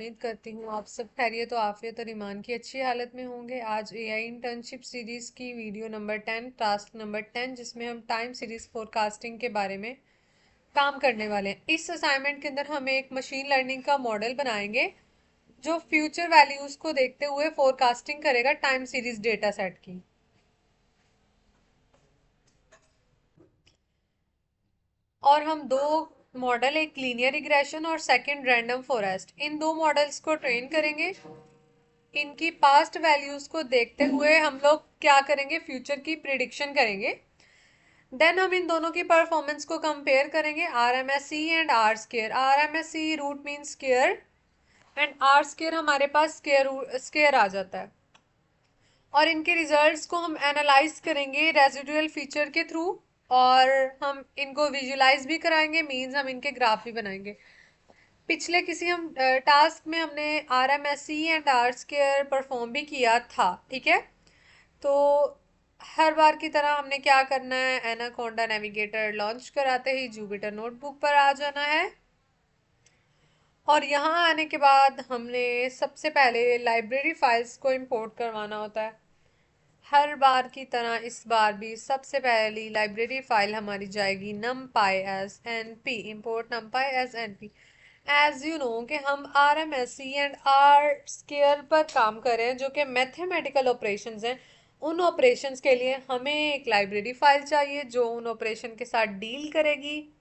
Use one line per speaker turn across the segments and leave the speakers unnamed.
उम्मीद करती हूँ आप सब खैरियत आफियत और ईमान की अच्छी हालत में होंगे। आज एआई इंटर्नशिप सीरीज की वीडियो नंबर 10 टास्क नंबर 10 जिसमें हम टाइम सीरीज फोरकास्टिंग के बारे में काम करने वाले हैं। इस असाइनमेंट के अंदर हम एक मशीन लर्निंग का मॉडल बनाएंगे जो फ्यूचर वैल्यूज को देखते हुए फोरकास्टिंग करेगा टाइम सीरीज डेटा सेट की। और हम दो मॉडल, एक लीनियर रिग्रेशन और सेकंड रैंडम फॉरेस्ट, इन दो मॉडल्स को ट्रेन करेंगे। इनकी पास्ट वैल्यूज को देखते हुए हम लोग क्या करेंगे, फ्यूचर की प्रिडिक्शन करेंगे। देन हम इन दोनों की परफॉर्मेंस को कंपेयर करेंगे, R M S C and R square. R M S C root mean square and R square हमारे पास स्केयर आ जाता है। और इनके रिजल्ट्स को हम एनालाइज करेंगे रेजिडुअल फीचर के थ्रू, और हम इनको विजुलाइज भी कराएंगे, मीन्स हम इनके ग्राफ भी बनाएंगे। पिछले किसी हम टास्क में हमने R M S C and R square perform भी किया था, ठीक है। तो हर बार की तरह हमने क्या करना है, एनाकोंडा नेविगेटर लॉन्च कराते ही जुपिटर नोटबुक पर आ जाना है। और यहाँ आने के बाद हमने सबसे पहले लाइब्रेरी फाइल्स को इंपोर्ट करवाना होता है। हर बार की तरह इस बार भी सबसे पहली लाइब्रेरी फाइल हमारी जाएगी numpy as np, import numpy as np। As you know कि हम R M S C and R square पर काम कर रहे हैं जो कि मैथमेटिकल ऑपरेशंस हैं। उन ऑपरेशंस के लिए हमें एक लाइब्रेरी फाइल चाहिए जो उन ऑपरेशन के साथ डील करेगी,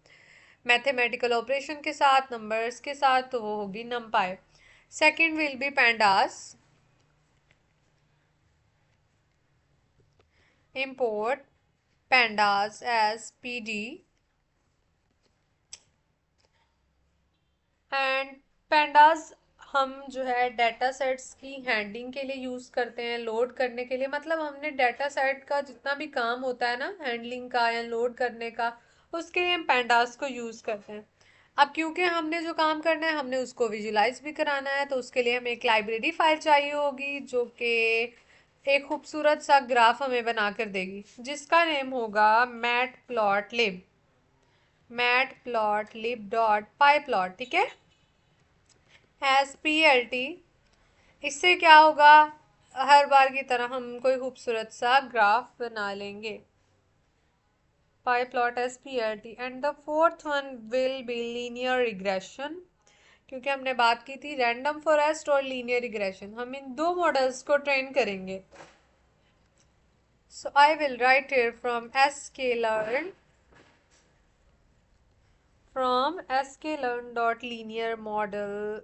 मैथमेटिकल ऑपरेशन के साथ, नंबर्स के साथ, तो वो होगी numpy। Second will be pandas, import pandas as pd and pandas हम जो है डाटा सेट्स की हैंडलिंग के लिए यूज़ करते हैं, लोड करने के लिए। मतलब हमने डाटा सेट का जितना भी काम होता है ना, हैंडलिंग का या लोड करने का, उसके लिए हम pandas को यूज़ करते हैं। अब क्योंकि हमने जो काम करना है हमने उसको विजुलाइज भी कराना है, तो उसके लिए हमें एक लाइब्रेरी फाइल चाहिए होगी जो कि एक खूबसूरत सा ग्राफ हमें बना कर देगी, जिसका नेम होगा मैटप्लॉटलिब, मैटप्लॉटलिब.pyplot, ठीक है, एस पी एल टी। इससे क्या होगा, हर बार की तरह हम कोई खूबसूरत सा ग्राफ बना लेंगे, pyplot S P L T. And the fourth one will be linear regression, क्योंकि हमने बात की थी रैंडम फॉरेस्ट और लीनियर रिग्रेशन, हम इन दो मॉडल्स को ट्रेन करेंगे। So I will write here from sklearn, from sklearn.linear model,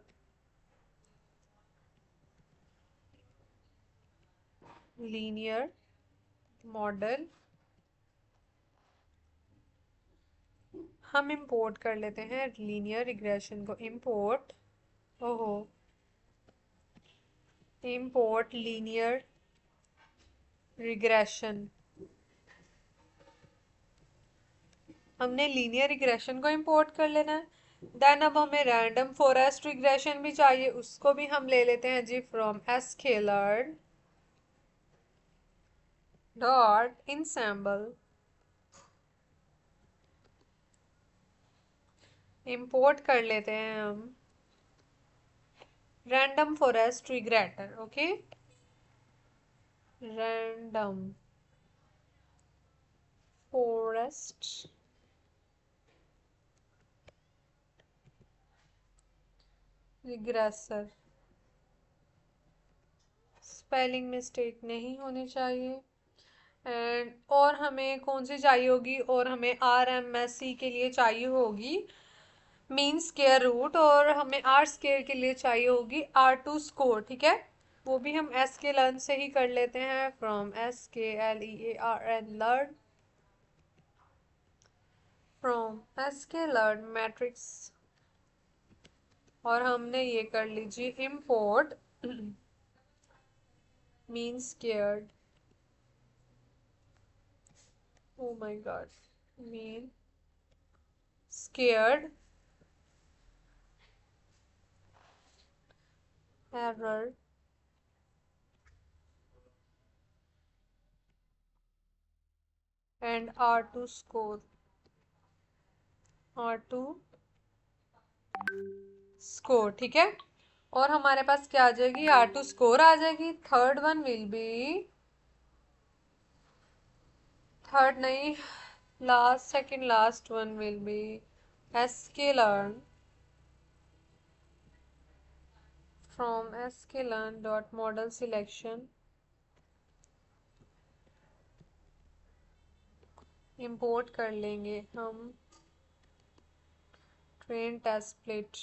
linear model हम इंपोर्ट कर लेते हैं लीनियर रिग्रेशन को, इंपोर्ट, ओहो, इंपोर्ट लीनियर रिग्रेशन। हमने लीनियर रिग्रेशन को इंपोर्ट कर लेना है। देन अब हमें रैंडम फॉरेस्ट रिग्रेशन भी चाहिए, उसको भी हम ले लेते हैं जी from sklearn dot ensemble, import कर लेते हैं हम random forest regressor, okay, random forest regressor, spelling mistake नहीं होनी चाहिए। एंड और हमें कौन सी चाहिए होगी, और हमें आर एम एस सी के लिए चाहिए होगी मीन स्केयर रूट, और हमें आर स्केयर के लिए चाहिए होगी आर टू स्कोर, ठीक है। वो भी हम एस के लर्न से ही कर लेते हैं, from SKLEARN learn, from sklearn matrix. और हमने ये कर लीजिए import mean scared, oh my God, mean scared error and R2 score, R2 score, ठीक है। और हमारे पास क्या आ जाएगी, R2 स्कोर आ जाएगी। Third one will be, third नहीं, last second last one will be sklearn from sklearn dot model selection import कर लेंगे हम train test split,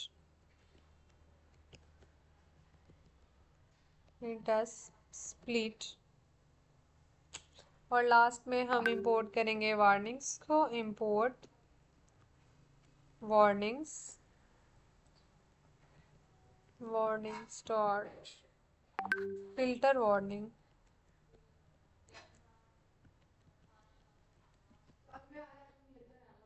test split, और लास्ट में हम इंपोर्ट करेंगे वार्निंग्स को। Import warnings, warning start filter warning,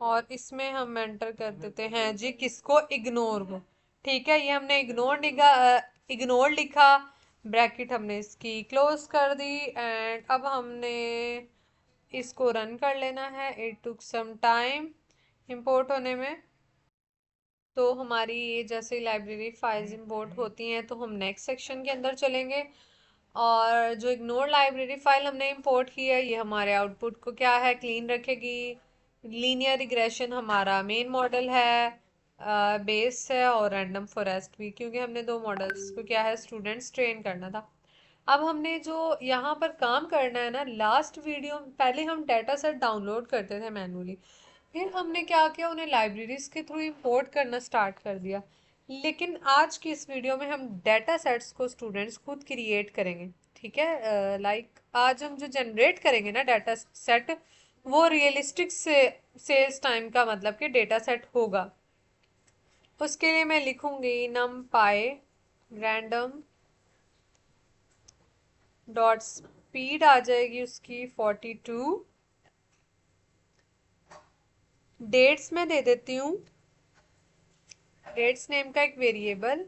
और इसमें हम एंटर कर देते हैं जी किसको, इग्नोर को। ठीक है, ये हमने इग्नोर लिखा, ब्रैकेट हमने इसकी क्लोज कर दी, एंड अब हमने इसको रन कर लेना है। It took some time import होने में। तो हमारी ये जैसे लाइब्रेरी फाइल्स इंपोर्ट होती हैं, तो हम नेक्स्ट सेक्शन के अंदर चलेंगे। और जो इग्नोर लाइब्रेरी फाइल हमने इंपोर्ट की है, ये हमारे आउटपुट को क्या है, क्लीन रखेगी। लीनियर रिग्रेशन हमारा मेन मॉडल है, बेस है, और रैंडम फॉरेस्ट भी, क्योंकि हमने दो मॉडल्स को क्या है, स्टूडेंट्स ट्रेन करना था। अब हमने जो यहाँ पर काम करना है ना, लास्ट वीडियो पहले हम डेटा सेट डाउनलोड करते थे मैनुअली, फिर हमने क्या किया, उन्हें लाइब्रेरीज के थ्रू इंपोर्ट करना स्टार्ट कर दिया। लेकिन आज की इस वीडियो में हम डेटा सेट्स को स्टूडेंट्स खुद क्रिएट करेंगे। ठीक है, लाइक आज हम जो जनरेट करेंगे ना डेटा सेट, वो रियलिस्टिक से सेल्स टाइम का मतलब कि डेटा सेट होगा। उसके लिए मैं लिखूंगी नम पाई रैंडम डॉट स्पीड आ जाएगी उसकी 42। डेट्स में दे देती हूँ, डेट्स नेम का एक वेरिएबल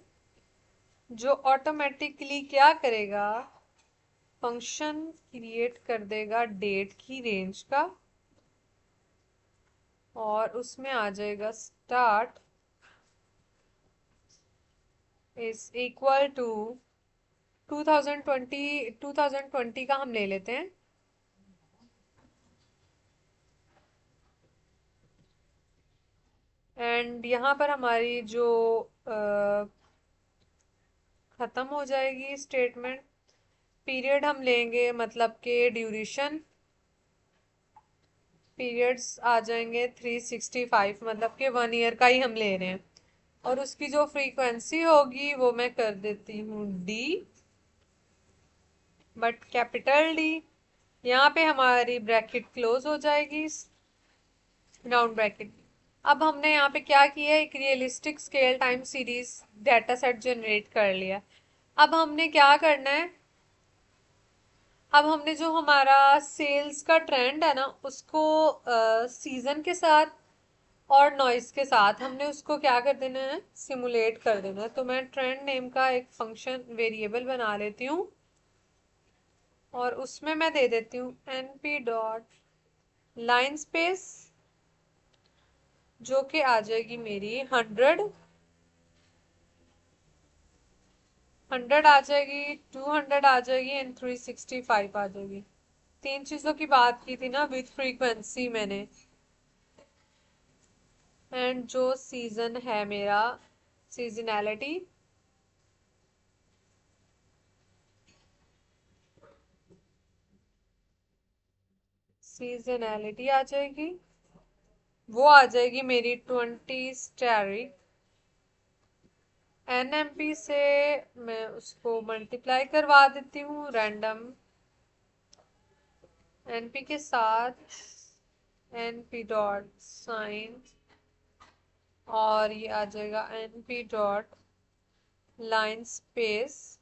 जो ऑटोमेटिकली क्या करेगा, फंक्शन क्रिएट कर देगा डेट की रेंज का, और उसमें आ जाएगा स्टार्ट इज इक्वल टू 2020 का हम ले लेते हैं। एंड यहाँ पर हमारी जो खत्म हो जाएगी स्टेटमेंट, पीरियड हम लेंगे मतलब के ड्यूरेशन, पीरियड्स आ जाएंगे 365, मतलब कि 1 ईयर का ही हम ले रहे हैं। और उसकी जो फ्रीक्वेंसी होगी वो मैं कर देती हूँ डी, बट कैपिटल डी। यहाँ पे हमारी ब्रैकेट क्लोज हो जाएगी, राउंड ब्रैकेट। अब हमने यहाँ पे क्या किया है, एक realistic scale time series data set generate कर लिया। अब हमने क्या करना है, अब हमने जो हमारा सेल्स का ट्रेंड है ना, उसको सीजन के साथ और नॉइस के साथ हमने उसको क्या कर देना है, सिमुलेट कर देना है। तो मैं ट्रेंड नेम का एक फंक्शन वेरिएबल बना लेती हूँ, और उसमें मैं दे देती हूँ np डॉट लाइन स्पेस, जो कि आ जाएगी मेरी 100 आ जाएगी, 200 आ जाएगी, एंड 365 आ जाएगी। तीन चीजों की बात की थी ना विथ फ्रीक्वेंसी मैंने। एंड जो सीजन है मेरा, सीजनैलिटी, सीजनैलिटी आ जाएगी, वो आ जाएगी मेरी 20 स्टारी। एनएमपी से मैं उसको मल्टीप्लाई करवा देती हूँ रैंडम एनपी के साथ, एनपी डॉट साइन, और ये आ जाएगा NP dot line space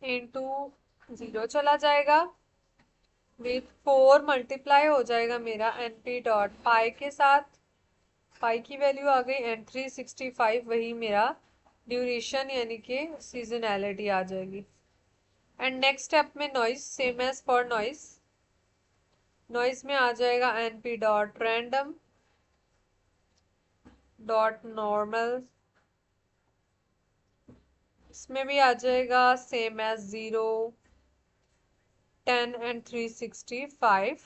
into 0 चला जाएगा, विथ 4 मल्टीप्लाई हो जाएगा मेरा एनपी डॉट पाई के साथ, पाई की वैल्यू आ गई, एंड 365 वही मेरा ड्यूरेशन यानी कि सीजनैलिटी आ जाएगी। एंड नेक्स्ट स्टेप में noise, same as for noise, noise में आ जाएगा np dot random dot normal इसमें भी आ जाएगा same as 0, 10 and 365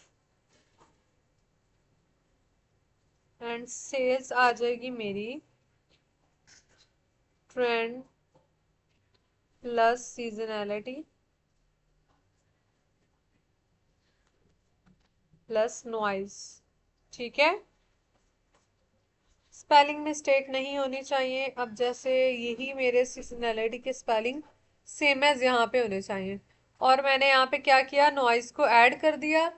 and sales आ जाएगी मेरी trend plus seasonality plus noise. ठीक है, स्पेलिंग मिस्टेक नहीं होनी चाहिए। अब जैसे यही मेरे सीजनैलिटी के स्पेलिंग सेम एज यहाँ पे होने चाहिए। और मैंने यहाँ पे क्या किया, नॉइज को ऐड कर दिया।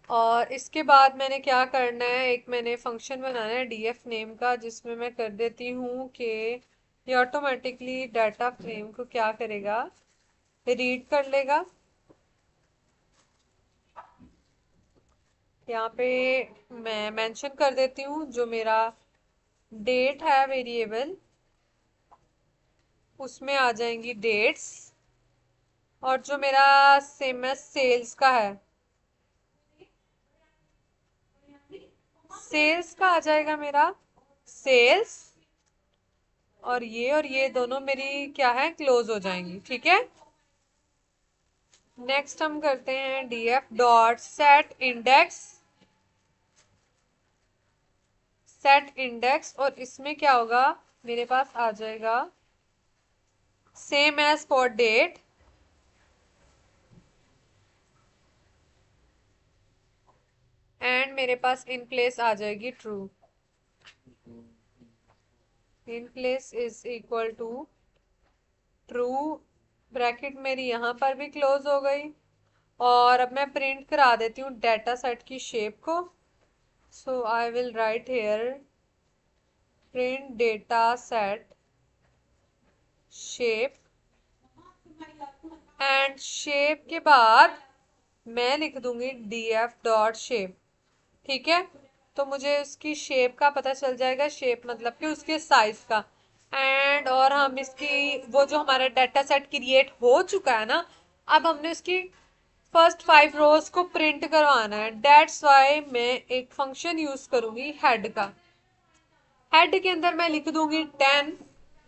और इसके बाद मैंने क्या करना है, एक मैंने फंक्शन बनाना है डीएफ नेम का, जिसमें मैं कर देती हूँ कि ये ऑटोमेटिकली डाटा फ्रेम को क्या करेगा, रीड कर लेगा। यहाँ पे मैं मेंशन कर देती हूँ जो मेरा डेट है वेरिएबल, उसमें आ जाएंगी डेट्स। और जो मेरा सेम एज सेल्स का है, सेल्स का आ जाएगा मेरा सेल्स। और ये दोनों मेरी क्या है, क्लोज हो जाएंगी। ठीक है, नेक्स्ट हम करते हैं df dot set index, set index. और इसमें क्या होगा, मेरे पास आ जाएगा same as for date and मेरे पास इन प्लेस आ जाएगी true. In place is equal to true, bracket मेरी यहाँ पर भी क्लोज हो गई। और अब मैं प्रिंट करा देती हूँ डेटा सेट की शेप को। So I will write here print data set shape and shape के बाद मैं लिख दूंगी df डॉट शेप। ठीक है, तो मुझे उसकी शेप का पता चल जाएगा, शेप मतलब कि उसके साइज का। एंड और हम इसकी वो जो हमारा डाटा सेट क्रिएट हो चुका है ना, अब हमने उसकी फर्स्ट 5 रोज को प्रिंट करवाना है। डेट्स वाई मैं एक फंक्शन यूज करूंगी हेड का। हेड के अंदर मैं लिख दूंगी 10,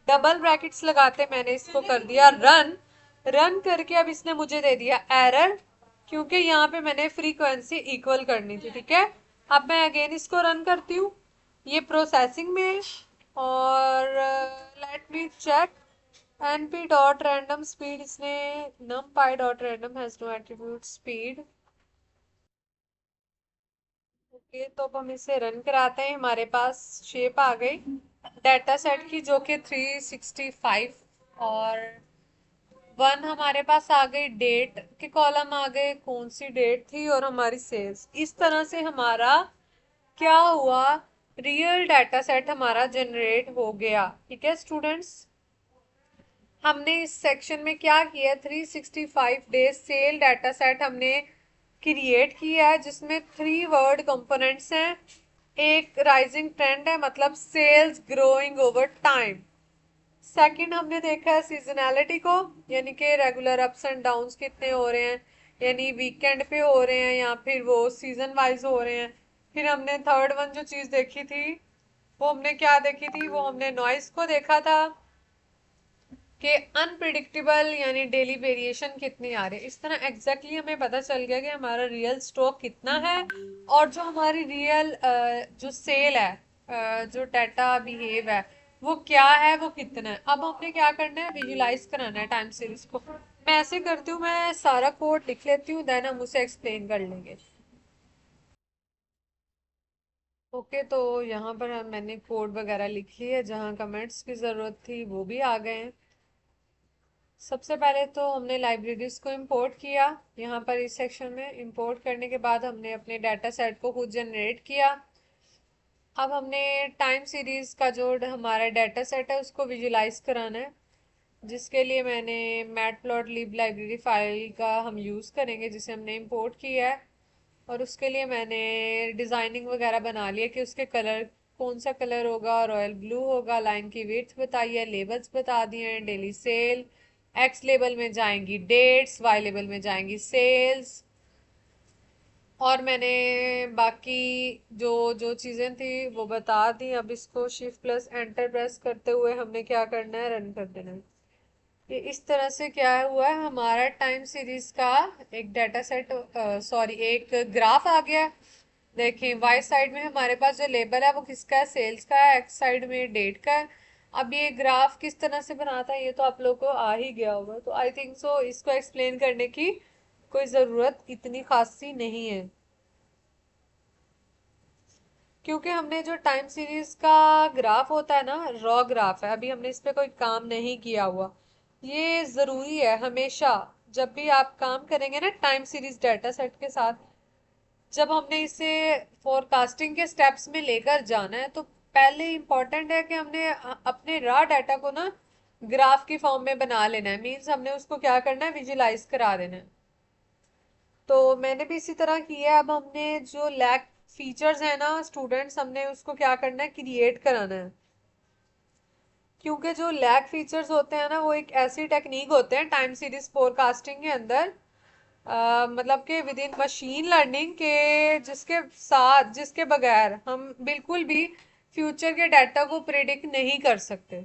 डबल ब्रैकेट्स लगाते मैंने इसको कर दिया रन। रन करके अब इसने मुझे दे दिया एरर, क्योंकि यहाँ पे मैंने फ्रीक्वेंसी इक्वल करनी थी। ठीक है, अब मैं अगेन इसको रन करती हूँ, ये प्रोसेसिंग में है। और let me check np dot random speed, इसने numpy dot random has no attribute speed. Okay, तो अब हम इसे रन कराते हैं। हमारे पास शेप आ गई डाटा सेट की, जो कि 365 और 1 हमारे पास आ गई। डेट के कॉलम आ गए, कौन सी डेट थी और हमारी सेल्स। इस तरह से हमारा क्या हुआ, रियल डाटा सेट हमारा जनरेट हो गया। ठीक है स्टूडेंट्स, हमने इस सेक्शन में क्या किया, 365 डेज सेल डाटा सेट हमने क्रिएट किया है, जिसमें 3 वर्ड कंपोनेंट्स हैं। एक राइजिंग ट्रेंड है, मतलब sales growing over time. Second हमने देखा है सीजनैलिटी को, यानी कि रेगुलर अप्स एंड डाउन्स कितने हो रहे हैं, यानी वीकेंड पे हो रहे हैं या फिर वो सीजन वाइज हो रहे हैं। फिर हमने थर्ड वन जो चीज देखी थी, वो हमने क्या देखी थी, वो हमने नॉइस को देखा था कि अनप्रिडिक्टेबल यानी डेली वेरिएशन कितनी आ रही है। इस तरह एग्जैक्टली हमें पता चल गया कि हमारा रियल स्टॉक कितना है, और जो हमारी रियल जो सेल है, जो डाटा बिहेव है, वो क्या है, वो कितना है। अब हमने क्या करना है, विजुलाइज कराना है टाइम सीरीज को। मैं ऐसे करती हूँ, मैं सारा कोड लिख लेती हूँ, देन हम उसे एक्सप्लेन कर लेंगे। ओके, तो यहाँ पर मैंने कोड वगैरह लिख ली है, जहाँ कमेंट्स की ज़रूरत थी वो भी आ गए हैं। सबसे पहले तो हमने लाइब्रेरीज को इंपोर्ट किया। यहाँ पर इस सेक्शन में इंपोर्ट करने के बाद हमने अपने डाटा सेट को खुद जनरेट किया। अब हमने टाइम सीरीज का जो हमारा डाटा सेट है उसको विजुलाइज कराना है, जिसके लिए मैंने मैटप्लॉटलिब लाइब्रेरी फाइल का हम यूज़ करेंगे, जिसे हमने इंपोर्ट किया है। और उसके लिए मैंने डिज़ाइनिंग वगैरह बना लिया कि उसके कलर कौन सा कलर होगा, रॉयल ब्लू होगा। लाइन की विड्थ बताई है, लेबल्स बता दिए हैं, डेली सेल, एक्स लेबल में जाएंगी डेट्स, वाई लेबल में जाएंगी सेल्स। और मैंने बाकी जो जो चीज़ें थी वो बता दी। अब इसको शिफ्ट प्लस एंटर प्रेस करते हुए हमने क्या करना है, रन कर देना है। ये इस तरह से क्या हुआ है, हमारा टाइम सीरीज का एक डाटा सेट, सॉरी एक ग्राफ आ गया। देखें वाई साइड में हमारे पास जो लेबल है वो किसका है, सेल्स का है, एक्स साइड में डेट का है। अब ये ग्राफ किस तरह से बनाता है ये तो आप लोग को आ ही गया होगा, तो आई थिंक सो इसको एक्सप्लेन करने की कोई ज़रूरत इतनी खासी नहीं है, क्योंकि हमने जो टाइम सीरीज का ग्राफ होता है ना, रॉ ग्राफ है, अभी हमने इस पे कोई काम नहीं किया हुआ। ये ज़रूरी है हमेशा, जब भी आप काम करेंगे ना टाइम सीरीज डाटा सेट के साथ, जब हमने इसे फोरकास्टिंग के स्टेप्स में लेकर जाना है, तो पहले इम्पोर्टेंट है कि हमने अपने रॉ डाटा को ना ग्राफ की फॉर्म में बना लेना है। मीन्स हमने उसको क्या करना है, विजुलाइज करा देना है। तो मैंने भी इसी तरह किया है। अब हमने जो लैक फीचर्स है ना स्टूडेंट्स, हमने उसको क्या करना है, क्रिएट कराना है। क्योंकि जो लैक फीचर्स होते हैं ना, वो एक ऐसी टेक्निक होते हैं टाइम सीरीज फोरकास्टिंग के अंदर, मतलब कि विद इन मशीन लर्निंग के, जिसके साथ जिसके बगैर हम बिल्कुल भी फ्यूचर के डाटा को प्रिडिक्ट नहीं कर सकते।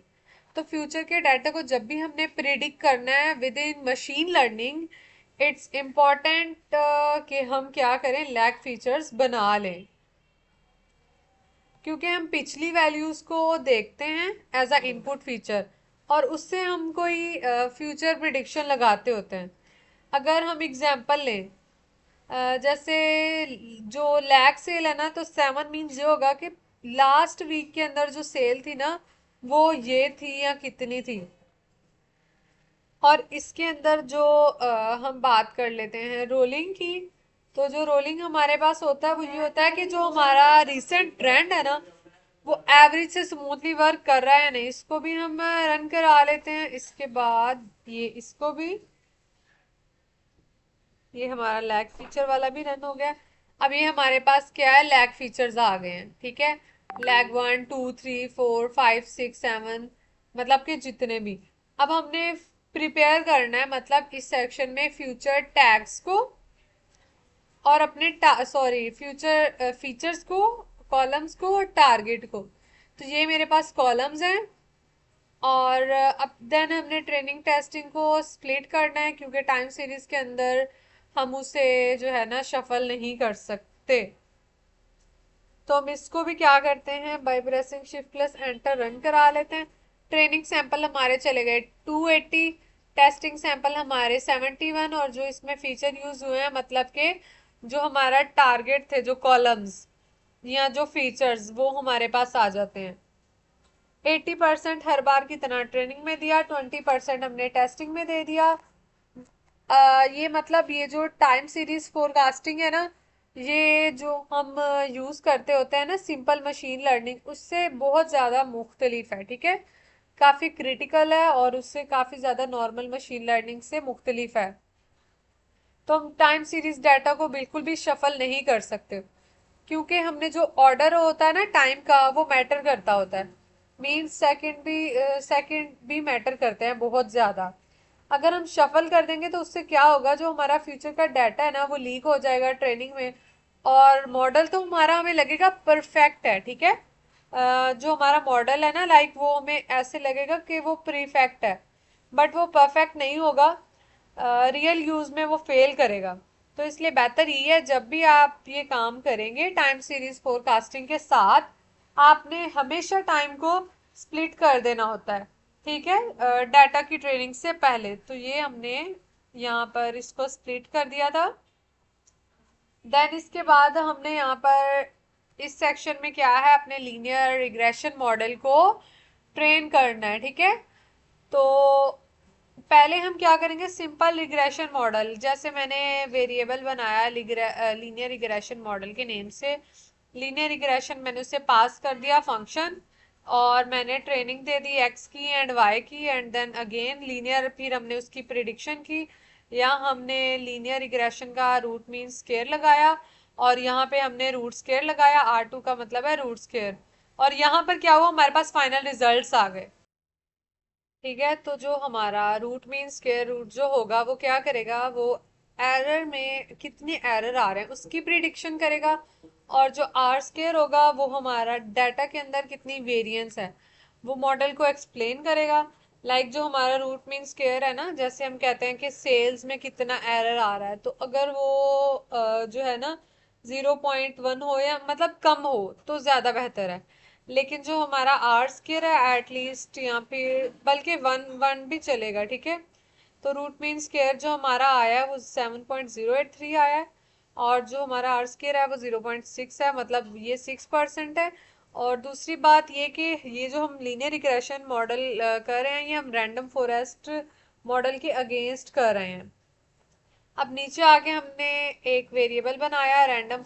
तो फ्यूचर के डाटा को जब भी हमने प्रिडिक्ट करना है with in machine learning, it's important कि हम क्या करें, लैग फीचर्स बना लें। क्योंकि हम पिछली वैल्यूज को देखते हैं एज अ इनपुट फीचर, और उससे हम कोई फ्यूचर प्रिडिक्शन लगाते होते हैं। अगर हम एग्जांपल लें, जैसे जो लैग सेल है ना, तो 7 मीन्स ये होगा कि लास्ट वीक के अंदर जो सेल थी ना, वो ये थी या कितनी थी। और इसके अंदर जो हम बात कर लेते हैं रोलिंग की, तो जो रोलिंग हमारे पास होता है वो ये होता है कि जो हमारा रिसेंट ट्रेंड है ना, वो एवरेज से स्मूथली वर्क कर रहा है या नहीं। इसको भी हम रन करा लेते हैं। इसके बाद ये इसको भी, ये हमारा लैग फीचर वाला भी रन हो गया। अब ये हमारे पास क्या है, लैग फीचर्स आ गए हैं, ठीक है। लैग 1 2 3 4 5 6 7, मतलब कि जितने भी। अब हमने प्रिपेयर करना है, मतलब इस सेक्शन में फ्यूचर टैग्स को और अपने सॉरी फ्यूचर फीचर्स को, कॉलम्स को और टारगेट को। तो ये मेरे पास कॉलम्स हैं। और अब देन हमने ट्रेनिंग टेस्टिंग को स्प्लिट करना है, क्योंकि टाइम सीरीज के अंदर हम उसे जो है ना शफल नहीं कर सकते। तो हम इसको भी क्या करते हैं, by pressing shift plus enter run करा लेते हैं। ट्रेनिंग सैंपल हमारे चले गए 280, टेस्टिंग सैंपल हमारे 71, और जो इसमें फीचर यूज हुए हैं, मतलब के जो हमारा टारगेट थे, जो कॉलम्स या जो फीचर्स, वो हमारे पास आ जाते हैं। 80% हर बार की तरह ट्रेनिंग में दिया, 20% हमने टेस्टिंग में दे दिया। ये मतलब ये जो टाइम सीरीज फोरकास्टिंग है ना, ये जो हम यूज करते होते हैं ना सिंपल मशीन लर्निंग, उससे बहुत ज्यादा मुख्तलिफ है, ठीक है। काफी क्रिटिकल है और उससे काफी ज्यादा नॉर्मल मशीन लर्निंग से मुख्तलिफ है। तो हम टाइम सीरीज डाटा को बिल्कुल भी शफल नहीं कर सकते, क्योंकि हमने जो ऑर्डर होता है ना टाइम का, वो मैटर करता होता है। मीन्स सेकंड भी मैटर करते हैं बहुत ज्यादा। अगर हम शफल कर देंगे तो उससे क्या होगा, जो हमारा फ्यूचर का डाटा है ना, वो लीक हो जाएगा ट्रेनिंग में। और मॉडल तो हमारा हमें लगेगा परफेक्ट है, ठीक है। जो हमारा मॉडल है ना, लाइक वो हमें ऐसे लगेगा कि वो परफेक्ट है, बट वो परफेक्ट नहीं होगा। रियल यूज में वो फेल करेगा। तो इसलिए बेहतर ये है, जब भी आप ये काम करेंगे टाइम सीरीज फोरकास्टिंग के साथ, आपने हमेशा टाइम को स्प्लिट कर देना होता है, ठीक है, डाटा की ट्रेनिंग से पहले। तो ये हमने यहाँ पर इसको स्प्लिट कर दिया था। देन इसके बाद हमने यहाँ पर इस सेक्शन में क्या है, अपने लीनियर रिग्रेशन मॉडल को ट्रेन करना है, ठीक है। तो पहले हम क्या करेंगे, सिंपल रिग्रेशन मॉडल, जैसे मैंने वेरिएबल बनाया लीनियर रिग्रेशन मॉडल के नेम से। लीनियर रिग्रेशन मैंने उसे पास कर दिया फंक्शन, और मैंने ट्रेनिंग दे दी एक्स की एंड वाई की, एंड देन अगेन लीनियर, फिर हमने उसकी प्रिडिक्शन की। यहाँ हमने लीनियर रिग्रेशन का रूट मीन स्केयर लगाया, और यहाँ पे हमने रूट स्केयर लगाया, R2 का मतलब है रूट स्केयर। और यहाँ पर क्या हुआ, हमारे पास फाइनल रिजल्ट्स आ गए, ठीक है। तो जो हमारा रूट मीन स्क्वायर रूट जो होगा, वो क्या करेगा, वो एरर में कितने एरर आ रहे हैं उसकी प्रिडिक्शन करेगा। और जो आर स्क्वायर होगा, वो हमारा डाटा के अंदर कितनी वेरिएंस है, वो मॉडल को एक्सप्लेन करेगा। जो हमारा रूट मीन स्क्वायर है ना, जैसे हम कहते हैं कि सेल्स में कितना एरर आ रहा है, तो अगर वो जो है ना 0.1 हो या मतलब कम हो तो ज्यादा बेहतर है। लेकिन जो हमारा आर स्क्वायर है एटलीस्ट यहाँ पे, बल्कि वन वन भी चलेगा, ठीक है। तो रूट मीन स्क्वायर जो हमारा आया है वो 7.083 आया है, और जो हमारा आर स्क्वायर है वो 0.6 है, मतलब ये 6% है। और दूसरी बात ये कि ये जो हम लीनियर रिग्रेशन मॉडल कर रहे हैं, ये हम रैंडम फॉरेस्ट मॉडल के अगेंस्ट कर रहे हैं। अब नीचे आके हमने एक वेरिएबल बनाया रैंडम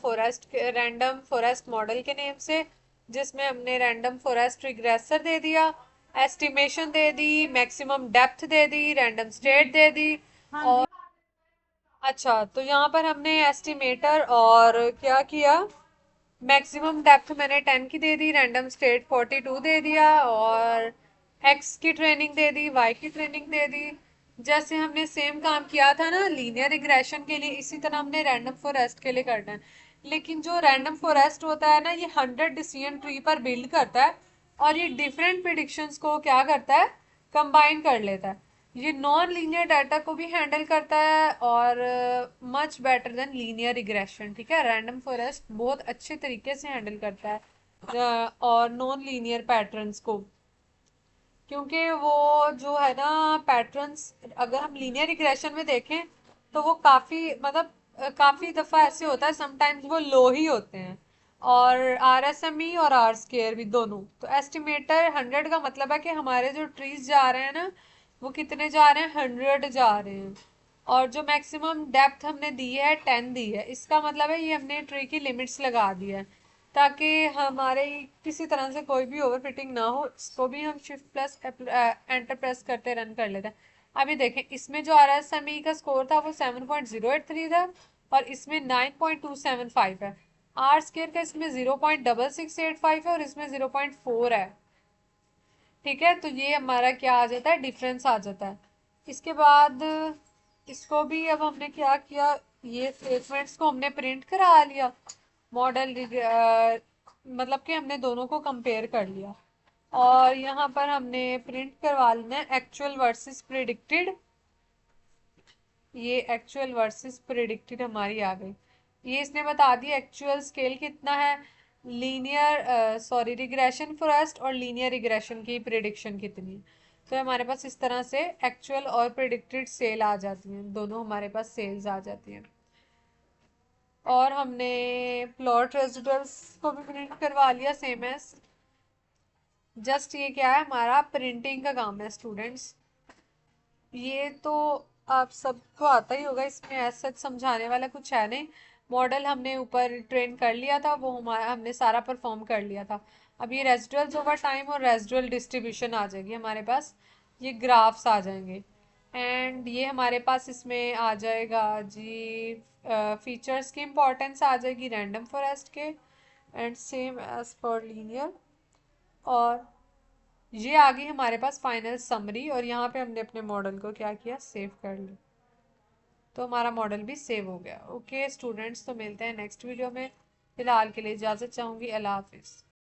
फॉरेस्ट मॉडल के नेम से, जिसमें हमने रैंडम फॉरेस्ट रिग्रेसर दे दिया, एस्टिमेशन दे दी, मैक्सिमम डेप्थ दे दी, रैंडम स्टेट दे दी। और अच्छा, तो यहाँ पर हमने एस्टिमेटर और क्या किया, मैक्सिमम डेप्थ मैंने 10 की दे दी, रैंडम स्टेट 42 दे दिया, और एक्स की ट्रेनिंग दे दी, वाई की ट्रेनिंग दे दी। जैसे हमने सेम काम किया था ना लीनियर रिग्रेशन के लिए, इसी तरह हमने रैंडम फॉरेस्ट के लिए करना है। लेकिन जो रैंडम फॉरेस्ट होता है ना, ये 100 डिसीजन ट्री पर बिल्ड करता है, और ये डिफरेंट प्रिडिक्शंस को क्या करता है, कंबाइन कर लेता है। ये नॉन लीनियर डाटा को भी हैंडल करता है, और much better than linear regression, ठीक है। रैंडम फॉरेस्ट बहुत अच्छे तरीके से हैंडल करता है और नॉन लीनियर पैटर्न्स को, क्योंकि वो जो है ना पैटर्न्स, अगर हम लीनियर रिग्रेशन में देखें तो वो काफी मतलब काफी दफा ऐसे होता है, समटाइम्स वो लो ही होते हैं, और आर एस एम ई और आर स्केयर भी दोनों। तो एस्टिमेटर 100 का मतलब है कि हमारे जो ट्रीज जा रहे हैं ना, वो कितने जा रहे हैं, 100 जा रहे हैं। और जो मैक्सिमम डेप्थ हमने दी है 10 दी है, इसका मतलब है ये हमने ट्री की लिमिट्स लगा दी है, ताकि हमारे किसी तरह से कोई भी ओवर फिटिंग ना हो। इसको भी हम शिफ्ट प्लस एंटर प्रेस करते रन कर लेते हैं। अभी देखें, इसमें जो RSME का स्कोर था वो 7.083 था, और इसमें 9.275 है। आर स्केयर का इसमें 0.6685 है, और इसमें 0.4 है, ठीक है। तो ये हमारा क्या आ जाता है, डिफरेंस आ जाता है। इसके बाद इसको भी अब हमने क्या किया, ये स्टेटमेंट्स को हमने प्रिंट करा लिया, मॉडल मतलब कि हमने दोनों को कंपेयर कर लिया, और यहाँ पर हमने प्रिंट करवा लेना है एक्चुअल वर्सेस प्रिडिक्टेड। ये एक्चुअल वर्सेस प्रिडिक्टेड हमारी आ गई। ये इसने बता दिया एक्चुअल स्केल कितना है, रिग्रेशन फॉरेस्ट और लीनियर रिग्रेशन की प्रिडिक्शन कितनी है। तो हमारे पास इस तरह से एक्चुअल और प्रिडिक्टेड सेल आ जाती हैं, दोनों हमारे पास सेल्स आ जाती हैं। और हमने प्लॉट रेजिडल्स को भी प्रिंट करवा लिया सेम एज। जस्ट ये क्या है, हमारा प्रिंटिंग का काम है स्टूडेंट्स। ये तो आप सबको आता ही होगा, इसमें ऐसा समझाने वाला कुछ है नहीं। मॉडल हमने ऊपर ट्रेन कर लिया था, वो हमारा हमने सारा परफॉर्म कर लिया था। अब ये रेजिडुअल्स ओवर टाइम और रेजिडुअल डिस्ट्रीब्यूशन आ जाएगी हमारे पास, ये ग्राफ्स आ जाएंगे। एंड ये हमारे पास इसमें आ जाएगा जी, फीचर्स की इंपॉर्टेंस आ जाएगी रैंडम फॉरेस्ट के, and same as for linear. और ये आ गई हमारे पास फाइनल समरी, और यहाँ पे हमने अपने मॉडल को क्या किया, सेव कर लिया। तो हमारा मॉडल भी सेव हो गया। ओके स्टूडेंट्स, तो मिलते हैं नेक्स्ट वीडियो में। फिलहाल के लिए इजाज़त चाहूँगी। अल्लाह हाफिज़।